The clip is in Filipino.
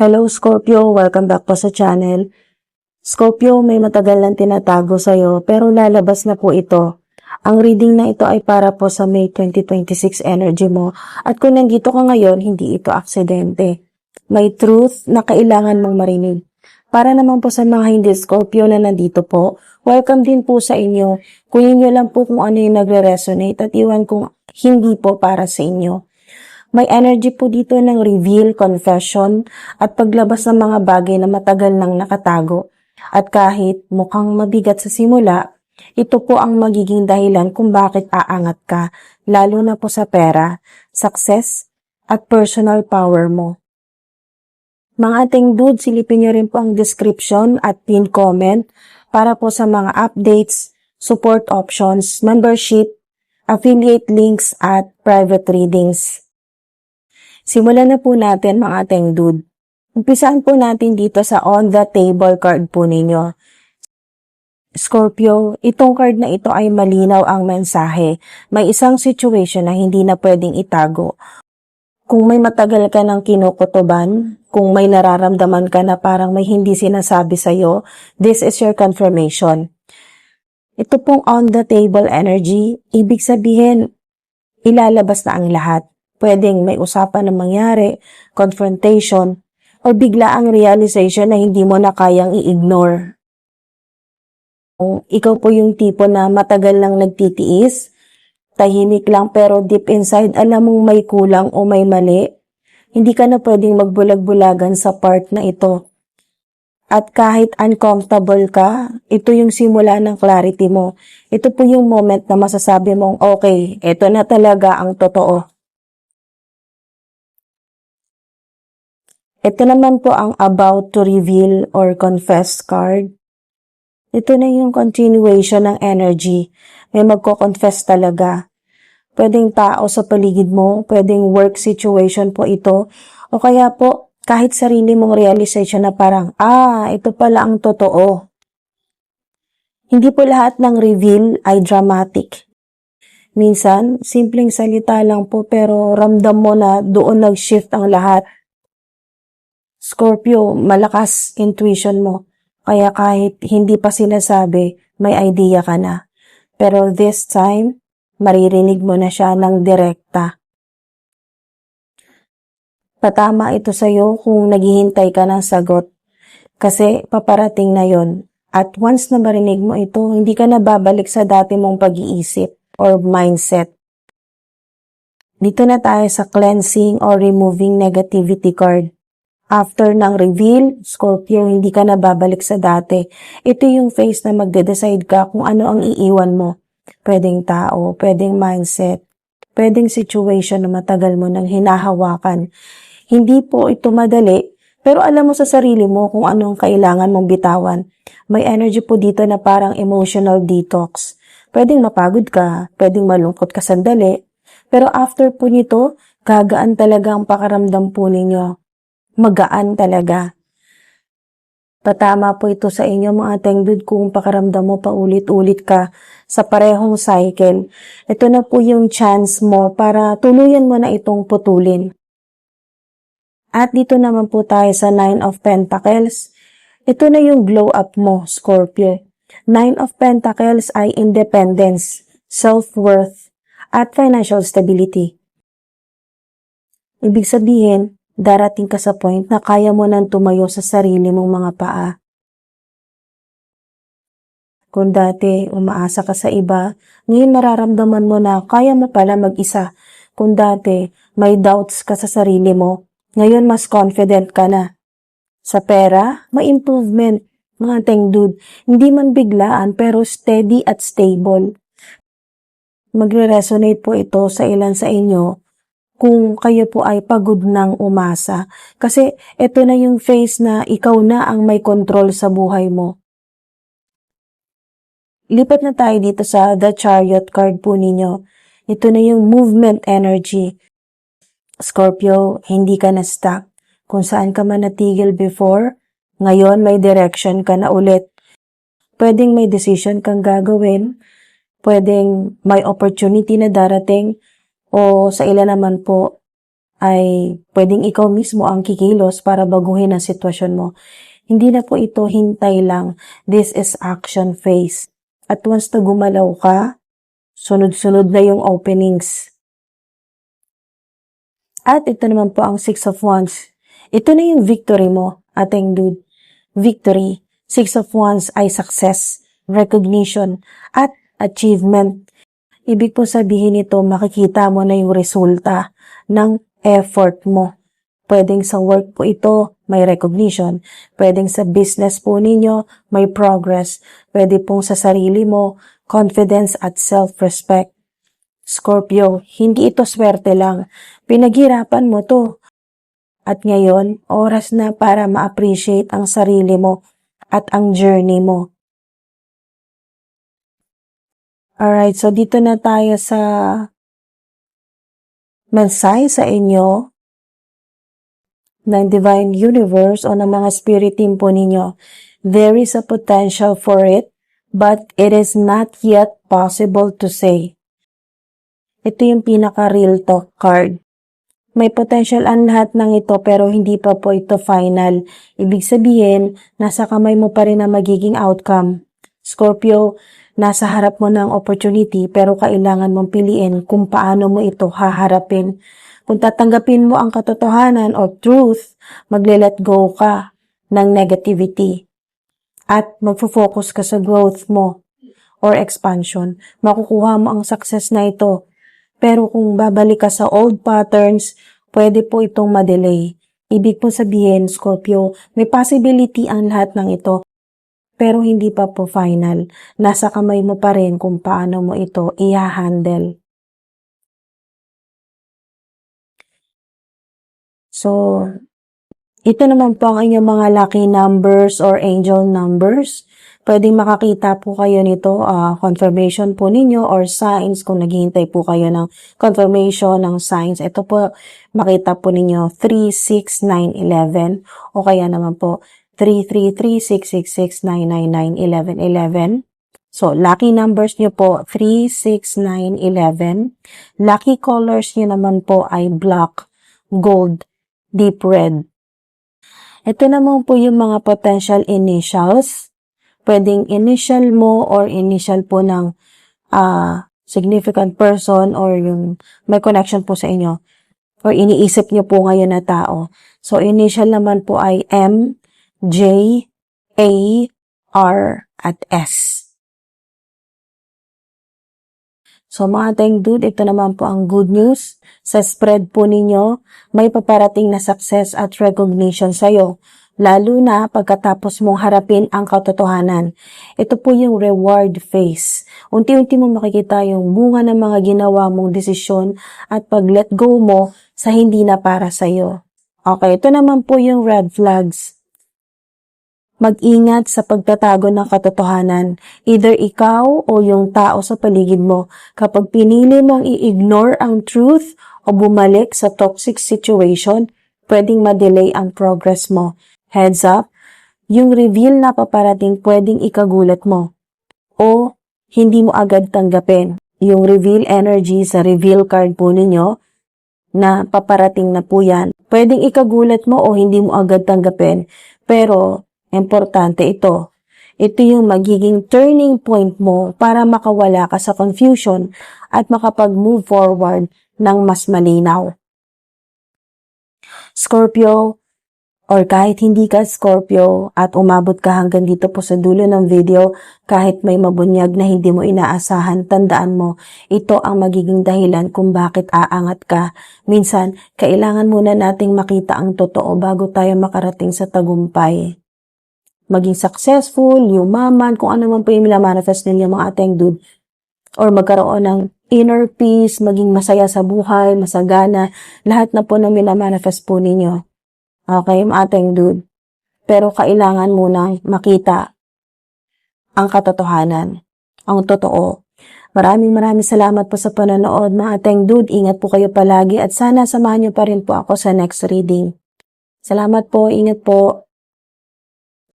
Hello Scorpio, welcome back po sa channel. Scorpio, may matagal nang tinatago sa'yo pero lalabas na po ito. Ang reading na ito ay para po sa May 2026 energy mo at kung nandito ka ngayon, hindi ito aksidente. May truth na kailangan mong marinig. Para naman po sa mga hindi Scorpio na nandito po, welcome din po sa inyo. Kunin nyo lang po kung ano yung nagre-resonate at iwan kung hindi po para sa inyo. May energy po dito ng reveal, confession, at paglabas ng mga bagay na matagal nang nakatago. At kahit mukhang mabigat sa simula, ito po ang magiging dahilan kung bakit aangat ka, lalo na po sa pera, success, at personal power mo. Mga ating dude, silipin nyo rin po ang description at pin comment para po sa mga updates, support options, membership, affiliate links, at private readings. Simulan na po natin mga ating dude. Umpisaan po natin dito sa on the table card po ninyo. Scorpio, itong card na ito ay malinaw ang mensahe. May isang situation na hindi na pwedeng itago. Kung may matagal ka ng kinukutuban, kung may nararamdaman ka na parang may hindi sinasabi sa'yo, this is your confirmation. Ito pong on the table energy, ibig sabihin, ilalabas na ang lahat. Pwedeng may usapan na mangyari, confrontation, o bigla ang realization na hindi mo na kayang i-ignore. Kung ikaw po yung tipo na matagal lang nagtitiis, tahimik lang pero deep inside alam mong may kulang o may mali, hindi ka na pwedeng magbulag-bulagan sa part na ito. At kahit uncomfortable ka, ito yung simula ng clarity mo. Ito po yung moment na masasabi mong, okay, ito na talaga ang totoo. Ito naman po ang about to reveal or confess card. Ito na yung continuation ng energy. May magko-confess talaga. Pwedeng tao sa paligid mo, pwedeng work situation po ito, o kaya po kahit sarili mong realization na parang, ito pala ang totoo. Hindi po lahat ng reveal ay dramatic. Minsan, simpleng salita lang po pero ramdam mo na doon nag-shift ang lahat. Scorpio, malakas intuition mo. Kaya kahit hindi pa sinasabi, may idea ka na. Pero this time, maririnig mo na siya ng direkta. Patama ito sa'yo kung naghihintay ka ng sagot. Kasi paparating na yon. At once na marinig mo ito, hindi ka na babalik sa dati mong pag-iisip or mindset. Dito na tayo sa cleansing or removing negativity card. After ng reveal, Scorpio, hindi ka na babalik sa dati. Ito yung phase na magde-decide ka kung ano ang iiwan mo. Pwedeng tao, pwedeng mindset, pwedeng situation na matagal mo nang hinahawakan. Hindi po ito madali, pero alam mo sa sarili mo kung ano ang kailangan mong bitawan. May energy po dito na parang emotional detox. Pwedeng mapagod ka, pwedeng malungkot ka sandali, pero after po nito, gagaan talaga ang pakaramdam po ninyo. Magaan talaga. Patama po ito sa inyo mga tengdud kung pakaramdam mo paulit-ulit ka sa parehong cycle. Ito na po yung chance mo para tuluyan mo na itong putulin. At dito naman po tayo sa 9 of Pentacles. Ito na yung glow up mo, Scorpio. 9 of Pentacles ay independence, self-worth, at financial stability. Ibig sabihin, darating ka sa point na kaya mo nang tumayo sa sarili mong mga paa. Kung dati umaasa ka sa iba, ngayon mararamdaman mo na kaya mo pala mag-isa. Kung dati may doubts ka sa sarili mo, ngayon mas confident ka na. Sa pera, may improvement, mga tengdud. Hindi man biglaan pero steady at stable. Magre-resonate po ito sa ilan sa inyo kung kayo po ay pagod ng umasa. Kasi ito na yung phase na ikaw na ang may control sa buhay mo. Lipat na tayo dito sa The Chariot card po ninyo. Ito na yung movement energy. Scorpio, hindi ka na stuck. Kung saan ka man natigil before, ngayon may direction ka na ulit. Pwedeng may decision kang gagawin, pwedeng may opportunity na darating, o sa ilan naman po ay pwedeng ikaw mismo ang kikilos para baguhin ang sitwasyon mo. Hindi na po ito hintay lang. This is action phase. At once na gumalaw ka, sunod-sunod na yung openings. At ito naman po ang Six of Wands. Ito na yung victory mo, ating dude. Victory. Six of Wands ay success, recognition, at achievement. Ibig po sabihin nito, makikita mo na yung resulta ng effort mo. Pwedeng sa work po ito, may recognition. Pwedeng sa business po ninyo, may progress. Pwede pong sa sarili mo, confidence at self-respect. Scorpio, hindi ito swerte lang. Pinaghirapan mo to. At ngayon, oras na para ma-appreciate ang sarili mo at ang journey mo. Alright, so dito na tayo sa mensahe sa inyo ng Divine Universe o ng mga spirit team po ninyo. There is a potential for it, but it is not yet possible to say. Ito yung pinaka-real talk card. May potential ang lahat ng ito pero hindi pa po ito final. Ibig sabihin, nasa kamay mo pa rin ang magiging outcome. Scorpio, nasa harap mo ng opportunity pero kailangan mong piliin kung paano mo ito haharapin. Kung tatanggapin mo ang katotohanan o truth, magle-let go ka ng negativity at magfo-focus ka sa growth mo or expansion. Makukuha mo ang success na ito. Pero kung babalik ka sa old patterns, pwede po itong ma-delay. Ibig po sabihin, Scorpio, may possibility ang lahat ng ito, pero hindi pa po final. Nasa kamay mo pa rin kung paano mo ito i-handle. So, ito naman po ang inyong mga lucky numbers or angel numbers. Pwedeng makakita po kayo nito, confirmation po ninyo or signs kung naghihintay po kayo ng confirmation ng signs. Ito po, makita po ninyo 3, 6, 9, 11 o kaya naman po 3, 3, 3, 6, 6, 6, 9, 9, 9, 11, 11. So, lucky numbers nyo po 3, 6, 9, 11. Lucky colors nyo naman po ay black, gold, deep red. Ito naman po yung mga potential initials. Pwedeng initial mo or initial po ng significant person or yung may connection po sa inyo or iniisip nyo po ngayon na tao. So, initial naman po ay M, J, A, R, at S. So, mga teng dude, ito naman po ang good news. Sa spread po ninyo, may paparating na success at recognition sa'yo. Lalo na pagkatapos mong harapin ang katotohanan. Ito po yung reward phase. Unti-unti mo makikita yung bunga ng mga ginawa mong desisyon at pag-let go mo sa hindi na para sa'yo. Okay, ito naman po yung red flags. Mag-ingat sa pagtatago ng katotohanan. Either ikaw o yung tao sa paligid mo. Kapag pinili mong i-ignore ang truth o bumalik sa toxic situation, pwedeng ma-delay ang progress mo. Heads up, yung reveal na paparating pwedeng ikagulat mo o hindi mo agad tanggapin. Yung reveal energy sa reveal card po ninyo na paparating na po yan, pwedeng ikagulat mo o hindi mo agad tanggapin. Pero, importante ito. Ito yung magiging turning point mo para makawala ka sa confusion at makapag-move forward ng mas malinaw. Scorpio, or kahit hindi ka Scorpio at umabot ka hanggang dito po sa dulo ng video, kahit may mabunyag na hindi mo inaasahan, tandaan mo, ito ang magiging dahilan kung bakit aangat ka. Minsan, kailangan muna nating makita ang totoo bago tayo makarating sa tagumpay. Maging successful, yumaman, kung ano man po yung minamanifest ninyo mga ateng dude, or magkaroon ng inner peace, maging masaya sa buhay, masagana, lahat na po na minamanifest po ninyo. Okay, ating dude. Pero kailangan munang makita ang katotohanan, ang totoo. Maraming salamat po sa panonood, mga ating dude. Ingat po kayo palagi at sana samahan niyo pa rin po ako sa next reading. Salamat po, ingat po.